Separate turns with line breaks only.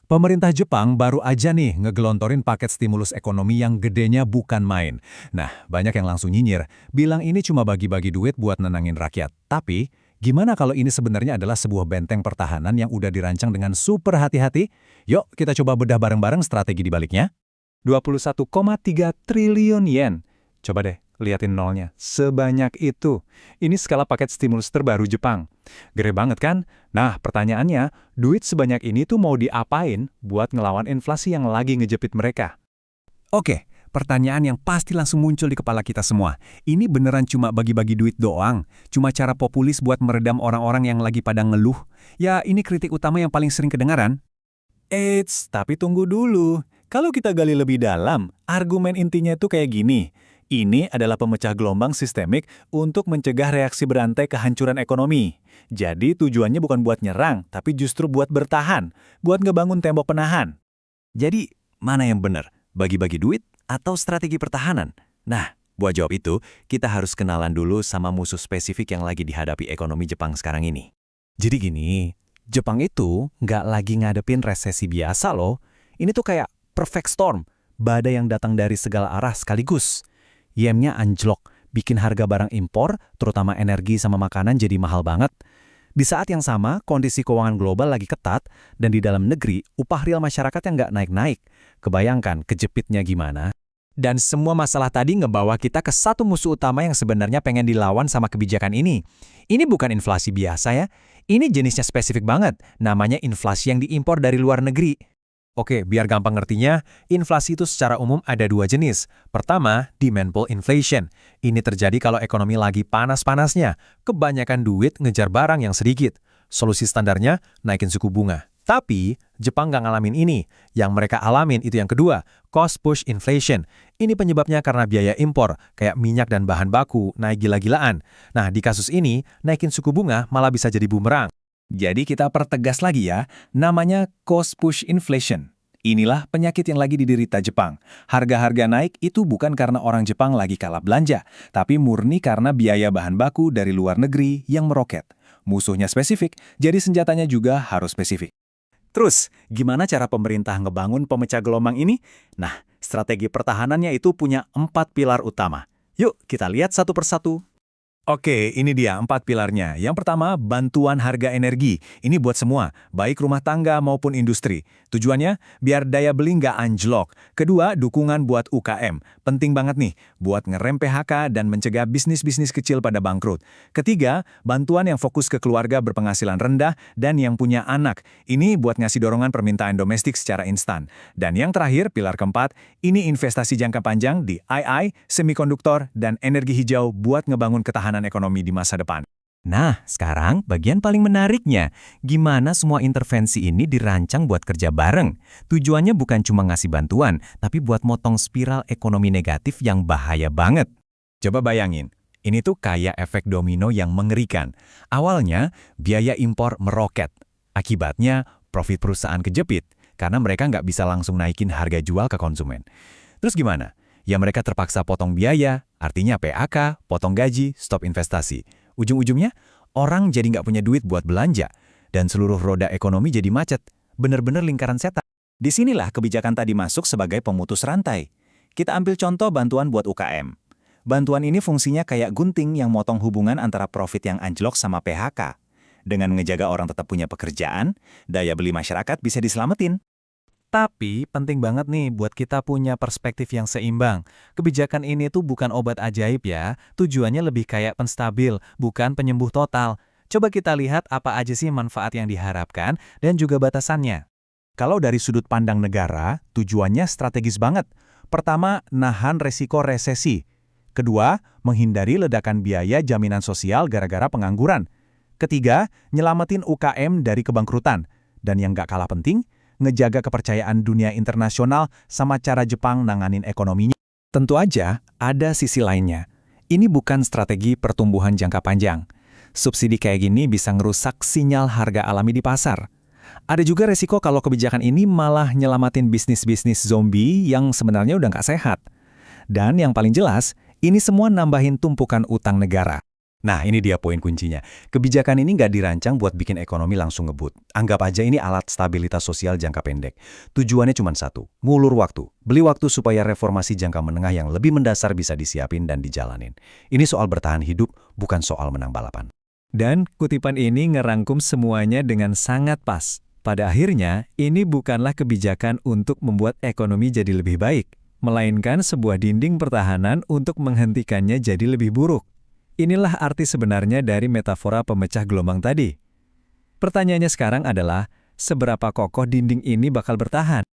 Pemerintah Jepang baru aja nih ngegelontorin paket stimulus ekonomi yang gedenya bukan main. Nah, banyak yang langsung nyinyir, bilang ini cuma bagi-bagi duit buat nenangin rakyat. Tapi, gimana kalau ini sebenarnya adalah sebuah benteng pertahanan yang udah dirancang dengan super hati-hati? Yuk, kita coba bedah bareng-bareng strategi di baliknya.
21,3 triliun yen. Coba deh, liatin nolnya. Sebanyak itu. Ini skala paket stimulus terbaru Jepang. Gede banget kan? Nah, pertanyaannya, duit sebanyak ini tuh mau diapain buat ngelawan inflasi yang lagi ngejepit mereka?
Oke, pertanyaan yang pasti langsung muncul di kepala kita semua. Ini beneran cuma bagi-bagi duit doang? Cuma cara populis buat meredam orang-orang yang lagi pada ngeluh? Ya, ini kritik utama yang paling sering kedengaran.
Eits, tapi tunggu dulu. Kalau kita gali lebih dalam, argumen intinya itu kayak gini. Ini adalah pemecah gelombang sistemik untuk mencegah reaksi berantai kehancuran ekonomi. Jadi tujuannya bukan buat nyerang, tapi justru buat bertahan, buat ngebangun tembok penahan.
Jadi, mana yang benar? Bagi-bagi duit atau strategi pertahanan? Nah, buat jawab itu, kita harus kenalan dulu sama musuh spesifik yang lagi dihadapi ekonomi Jepang sekarang ini.
Jadi gini, Jepang itu nggak lagi ngadepin resesi biasa loh. Ini tuh kayak perfect storm, badai yang datang dari segala arah sekaligus. Yennya anjlok, bikin harga barang impor, terutama energi sama makanan jadi mahal banget. Di saat yang sama, kondisi keuangan global lagi ketat, dan di dalam negeri, upah real masyarakat yang nggak naik-naik. Kebayangkan kejepitnya gimana?
Dan semua masalah tadi ngebawa kita ke satu musuh utama yang sebenarnya pengen dilawan sama kebijakan ini. Ini bukan inflasi biasa ya, ini jenisnya spesifik banget, namanya inflasi yang diimpor dari luar negeri.
Oke, biar gampang ngertinya, inflasi itu secara umum ada dua jenis. Pertama, demand pull inflation. Ini terjadi kalau ekonomi lagi panas-panasnya. Kebanyakan duit ngejar barang yang sedikit. Solusi standarnya, naikin suku bunga. Tapi, Jepang nggak ngalamin ini. Yang mereka alamin itu yang kedua, cost push inflation. Ini penyebabnya karena biaya impor, kayak minyak dan bahan baku, naik gila-gilaan. Nah, di kasus ini, naikin suku bunga malah bisa jadi bumerang.
Jadi kita pertegas lagi ya, namanya cost push inflation. Inilah penyakit yang lagi diderita Jepang. Harga-harga naik itu bukan karena orang Jepang lagi kalah belanja, tapi murni karena biaya bahan baku dari luar negeri yang meroket. Musuhnya spesifik, jadi senjatanya juga harus spesifik. Terus, gimana cara pemerintah ngebangun pemecah gelombang ini? Nah, strategi pertahanannya itu punya 4 pilar utama. Yuk, kita lihat satu persatu. Oke, ini dia 4 pilarnya. Yang pertama, bantuan harga energi. Ini buat semua, baik rumah tangga maupun industri. Tujuannya, biar daya beli nggak anjlok. Kedua, dukungan buat UKM. Penting banget nih, buat ngerem PHK dan mencegah bisnis-bisnis kecil pada bangkrut. Ketiga, bantuan yang fokus ke keluarga berpenghasilan rendah dan yang punya anak. Ini buat ngasih dorongan permintaan domestik secara instan. Dan yang terakhir, pilar keempat, ini investasi jangka panjang di AI, semikonduktor, dan energi hijau buat ngebangun ketahanan ekonomi di masa depan.
Nah, sekarang bagian paling menariknya. Gimana semua intervensi ini dirancang buat kerja bareng? Tujuannya bukan cuma ngasih bantuan, tapi buat motong spiral ekonomi negatif yang bahaya banget.
Coba bayangin, ini tuh kayak efek domino yang mengerikan. Awalnya, biaya impor meroket. Akibatnya, profit perusahaan kejepit, karena mereka nggak bisa langsung naikin harga jual ke konsumen. Terus gimana? Ya mereka terpaksa potong biaya, artinya PHK, potong gaji, stop investasi. Ujung-ujungnya, orang jadi nggak punya duit buat belanja, dan seluruh roda ekonomi jadi macet. Bener-bener lingkaran setan. Disinilah kebijakan tadi masuk sebagai pemutus rantai. Kita ambil contoh bantuan buat UKM. Bantuan ini fungsinya kayak gunting yang motong hubungan antara profit yang anjlok sama PHK. Dengan ngejaga orang tetap punya pekerjaan, daya beli masyarakat bisa diselamatin. Tapi penting banget nih buat kita punya perspektif yang seimbang. Kebijakan ini tuh bukan obat ajaib ya, tujuannya lebih kayak penstabil, bukan penyembuh total. Coba kita lihat apa aja sih manfaat yang diharapkan dan juga batasannya. Kalau dari sudut pandang negara, tujuannya strategis banget. Pertama, nahan resiko resesi. Kedua, menghindari ledakan biaya jaminan sosial gara-gara pengangguran. Ketiga, nyelamatin UKM dari kebangkrutan. Dan yang gak kalah penting, ngejaga kepercayaan dunia internasional sama cara Jepang nanganin ekonominya. Tentu aja, ada sisi lainnya. Ini bukan strategi pertumbuhan jangka panjang. Subsidi kayak gini bisa ngerusak sinyal harga alami di pasar. Ada juga resiko kalau kebijakan ini malah nyelamatin bisnis-bisnis zombie yang sebenarnya udah nggak sehat. Dan yang paling jelas, ini semua nambahin tumpukan utang negara. Nah, ini dia poin kuncinya. Kebijakan ini nggak dirancang buat bikin ekonomi langsung ngebut. Anggap aja ini alat stabilitas sosial jangka pendek. Tujuannya cuma satu, ngulur waktu. Beli waktu supaya reformasi jangka menengah yang lebih mendasar bisa disiapin dan dijalanin. Ini soal bertahan hidup, bukan soal menang balapan.
Dan kutipan ini ngerangkum semuanya dengan sangat pas. Pada akhirnya, ini bukanlah kebijakan untuk membuat ekonomi jadi lebih baik, melainkan sebuah dinding pertahanan untuk menghentikannya jadi lebih buruk. Inilah arti sebenarnya dari metafora pemecah gelombang tadi. Pertanyaannya sekarang adalah, seberapa kokoh dinding ini bakal bertahan?